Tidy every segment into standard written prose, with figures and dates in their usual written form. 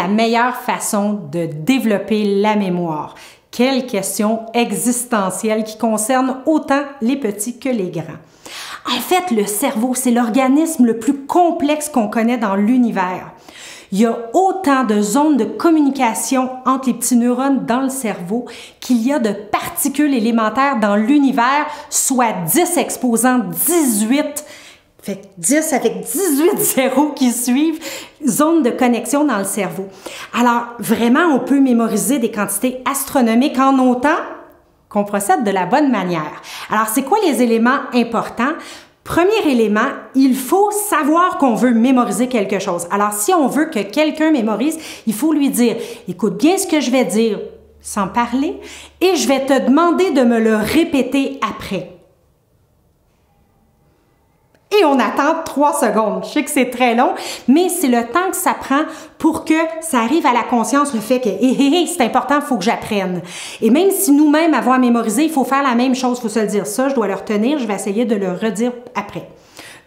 la meilleure façon de développer la mémoire? Quelle question existentielle qui concerne autant les petits que les grands. En fait, le cerveau, c'est l'organisme le plus complexe qu'on connaît dans l'univers. Il y a autant de zones de communication entre les petits neurones dans le cerveau qu'il y a de particules élémentaires dans l'univers, soit 10 exposant 18. Fait que 10 avec 18 zéros qui suivent, zone de connexion dans le cerveau. Alors, vraiment, on peut mémoriser des quantités astronomiques en autant qu'on procède de la bonne manière. Alors, c'est quoi les éléments importants? Premier élément, il faut savoir qu'on veut mémoriser quelque chose. Alors, si on veut que quelqu'un mémorise, il faut lui dire « Écoute bien ce que je vais dire sans parler et je vais te demander de me le répéter après. » Et on attend 3 secondes. Je sais que c'est très long, mais c'est le temps que ça prend pour que ça arrive à la conscience, le fait que c'est important, il faut que j'apprenne. Et même si nous-mêmes avons à mémoriser, il faut faire la même chose, il faut se le dire. Ça, je dois le retenir, je vais essayer de le redire après.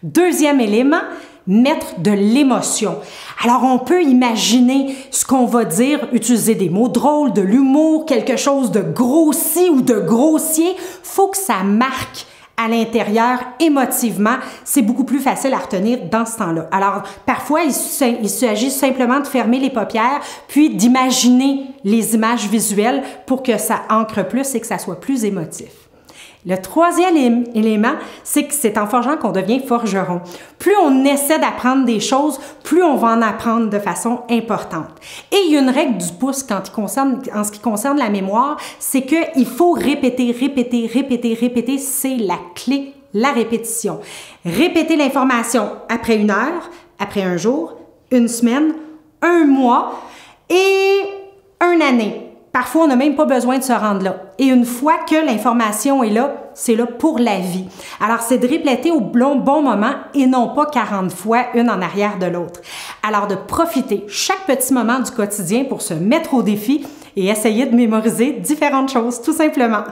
Deuxième élément, mettre de l'émotion. Alors, on peut imaginer ce qu'on va dire, utiliser des mots drôles, de l'humour, quelque chose de grossi ou de grossier. Faut que ça marque à l'intérieur, émotivement, c'est beaucoup plus facile à retenir dans ce temps-là. Alors, parfois, il s'agit simplement de fermer les paupières, puis d'imaginer les images visuelles pour que ça ancre plus et que ça soit plus émotif. Le troisième élément, c'est que c'est en forgeant qu'on devient forgeron. Plus on essaie d'apprendre des choses, plus on va en apprendre de façon importante. Et il y a une règle du pouce en ce qui concerne la mémoire, c'est qu'il faut répéter, répéter, répéter, répéter. C'est la clé, la répétition. Répéter l'information après 1 heure, après 1 jour, 1 semaine, 1 mois et 1 année. Parfois, on n'a même pas besoin de se rendre là. Et une fois que l'information est là, c'est là pour la vie. Alors, c'est de répéter au bon moment et non pas 40 fois, une en arrière de l'autre. Alors, de profiter chaque petit moment du quotidien pour se mettre au défi et essayer de mémoriser différentes choses, tout simplement.